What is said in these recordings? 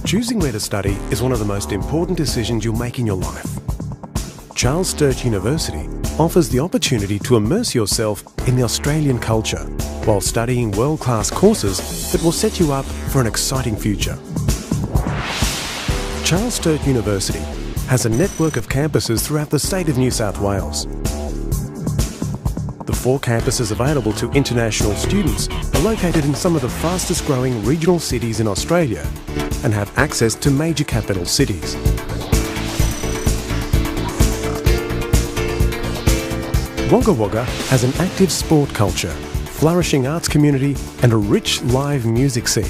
Choosing where to study is one of the most important decisions you'll make in your life. Sturt University offers the opportunity to immerse yourself in the Australian culture while studying world-class courses that will set you up for an exciting future. Sturt University has a network of campuses throughout the state of New South Wales. The 4 campuses available to international students are located in some of the fastest growing regional cities in Australia and have access to major capital cities. Wagga Wagga has an active sport culture, flourishing arts community and a rich live music scene.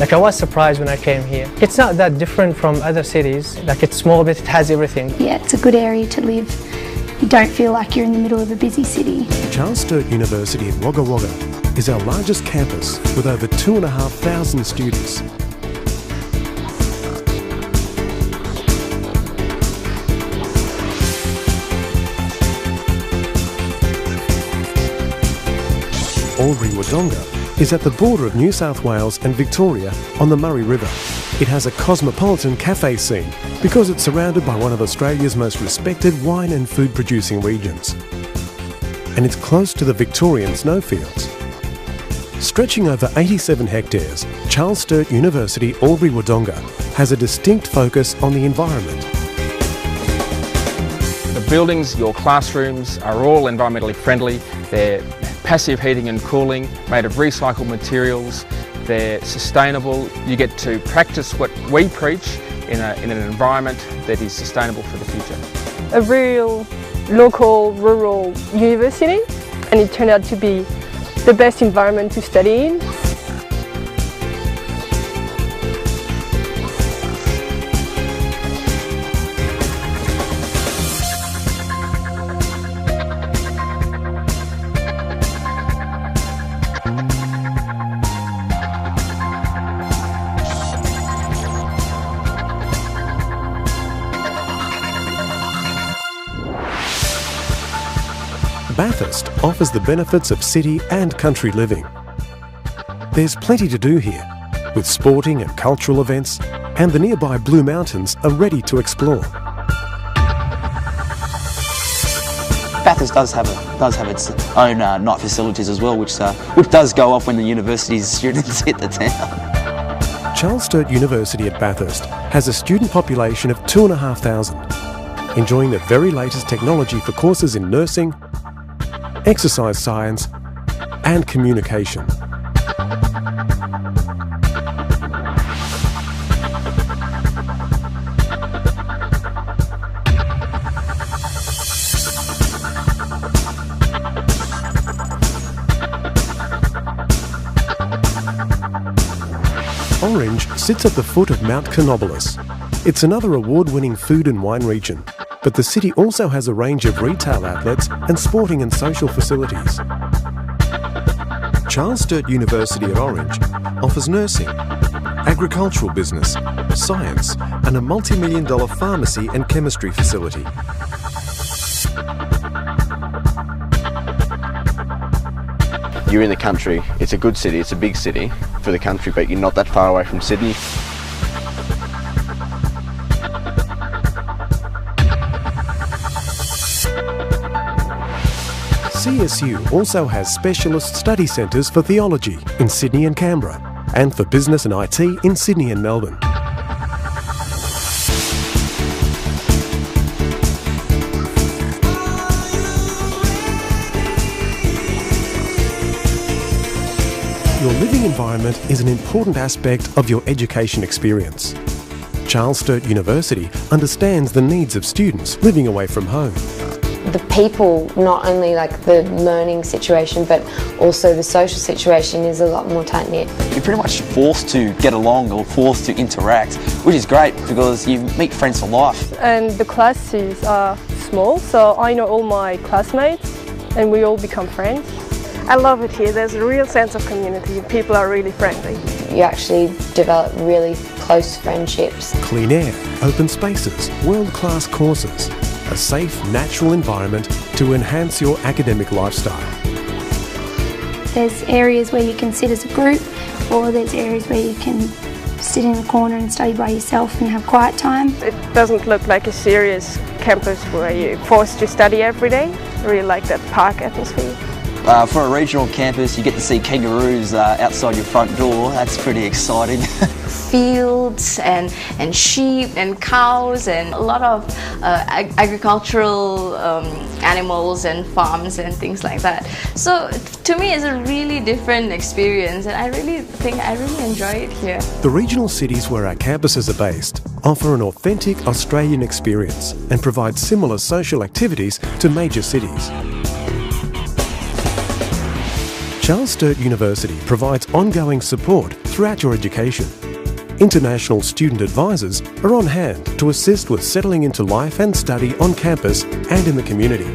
I was surprised when I came here. It's not that different from other cities. It's small but it has everything. Yeah, it's a good area to live. You don't feel like you're in the middle of a busy city. Sturt University in Wagga Wagga is our largest campus with over 2,500 students. Albury-Wodonga is at the border of New South Wales and Victoria on the Murray River. It has a cosmopolitan cafe scene because it's surrounded by one of Australia's most respected wine and food producing regions. And it's close to the Victorian snowfields. Stretching over 87 hectares, Sturt University Albury-Wodonga has a distinct focus on the environment. The buildings, your classrooms are all environmentally friendly. They're passive heating and cooling, made of recycled materials. They're sustainable. You get to practice what we preach in an environment that is sustainable for the future. A real local, rural university, and it turned out to be the best environment to study in. Bathurst offers the benefits of city and country living. There's plenty to do here, with sporting and cultural events, and the nearby Blue Mountains are ready to explore. Bathurst does have its own night facilities as well, which does go off when the university's students hit the town. Sturt University at Bathurst has a student population of 2,500, enjoying the very latest technology for courses in nursing, exercise science and communication. Orange sits at the foot of Mount Canobolas. It's another award-winning food and wine region, but the city also has a range of retail outlets and sporting and social facilities. Sturt University at Orange offers nursing, agricultural business, science and a multi-million-dollar pharmacy and chemistry facility. You're in the country, it's a good city, it's a big city for the country, but you're not that far away from Sydney. CSU also has specialist study centres for theology in Sydney and Canberra, and for business and IT in Sydney and Melbourne. Your living environment is an important aspect of your education experience. Sturt University understands the needs of students living away from home. The people, not only the learning situation, but also the social situation is a lot more tight-knit. You're pretty much forced to get along or forced to interact, which is great because you meet friends for life. And the classes are small, so I know all my classmates and we all become friends. I love it here. There's a real sense of community. People are really friendly. You actually develop really close friendships. Clean air, open spaces, world-class courses, a safe, natural environment to enhance your academic lifestyle. There's areas where you can sit as a group, or there's areas where you can sit in a corner and study by yourself and have quiet time. It doesn't look like a serious campus where you're forced to study every day. I really like that park atmosphere. For a regional campus, you get to see kangaroos outside your front door. That's pretty exciting. Fields and sheep and cows and a lot of agricultural animals and farms and things like that. So to me it's a really different experience, and I really enjoy it here. The regional cities where our campuses are based offer an authentic Australian experience and provide similar social activities to major cities. Sturt University provides ongoing support throughout your education. International student advisors are on hand to assist with settling into life and study on campus and in the community.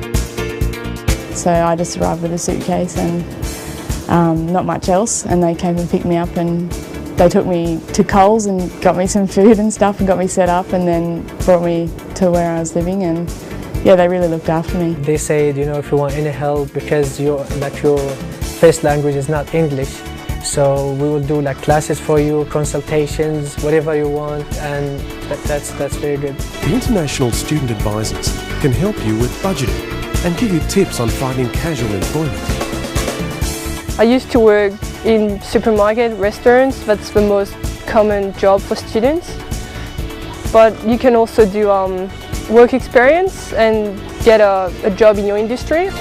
So I just arrived with a suitcase and not much else, and they came and picked me up, and they took me to Coles and got me some food and stuff and got me set up, and then brought me to where I was living, and yeah, they really looked after me. They said, you know, if you want any help, because your first language is not English, so we will do like classes for you, consultations, whatever you want, and that's very good. The international student advisors can help you with budgeting and give you tips on finding casual employment. I used to work in supermarket, restaurants. That's the most common job for students. But you can also do work experience and get a job in your industry.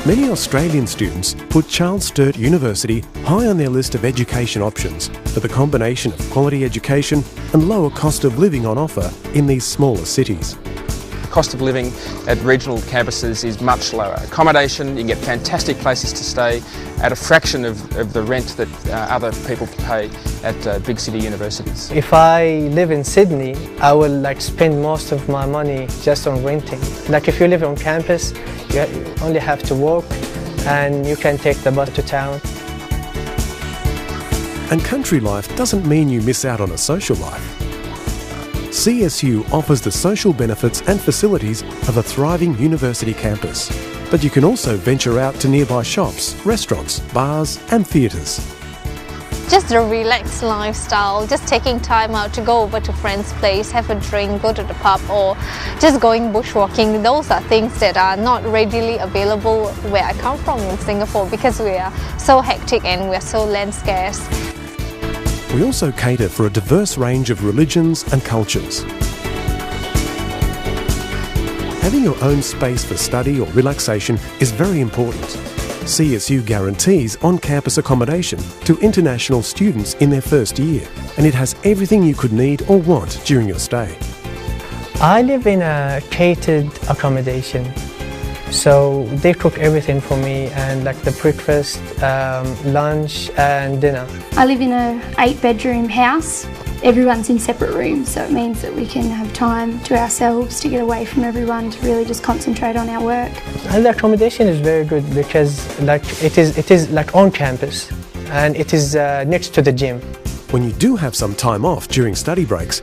Many Australian students put Sturt University high on their list of education options for the combination of quality education and lower cost of living on offer in these smaller cities. The cost of living at regional campuses is much lower. Accommodation, you can get fantastic places to stay at a fraction of the rent that other people pay at big city universities. If I live in Sydney, I will like spend most of my money just on renting. Like if you live on campus, you only have to walk and you can take the bus to town. And country life doesn't mean you miss out on a social life. CSU offers the social benefits and facilities of a thriving university campus. But you can also venture out to nearby shops, restaurants, bars and theatres. Just a relaxed lifestyle, just taking time out to go over to friend's place, have a drink, go to the pub, or just going bushwalking. Those are things that are not readily available where I come from in Singapore, because we are so hectic and we are so land scarce. We also cater for a diverse range of religions and cultures. Having your own space for study or relaxation is very important. CSU guarantees on-campus accommodation to international students in their first year, and it has everything you could need or want during your stay. I live in a catered accommodation, so they cook everything for me, and like the breakfast, lunch and dinner. I live in an 8-bedroom house. Everyone's in separate rooms, so it means that we can have time to ourselves to get away from everyone, to really just concentrate on our work. And the accommodation is very good because like it is like on campus, and it is next to the gym. When you do have some time off during study breaks,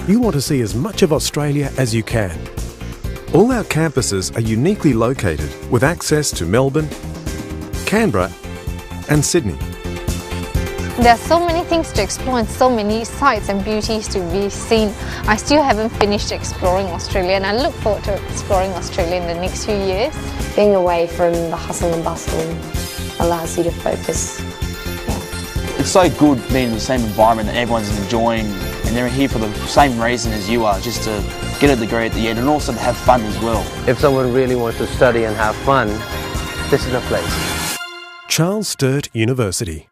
you want to see as much of Australia as you can. All our campuses are uniquely located with access to Melbourne, Canberra and Sydney. There are so many things to explore and so many sights and beauties to be seen. I still haven't finished exploring Australia, and I look forward to exploring Australia in the next few years. Being away from the hustle and bustle allows you to focus. It's so good being in the same environment that everyone's enjoying, and they're here for the same reason as you are, just to get a degree at the end and also to have fun as well. If someone really wants to study and have fun, this is the place. Sturt University.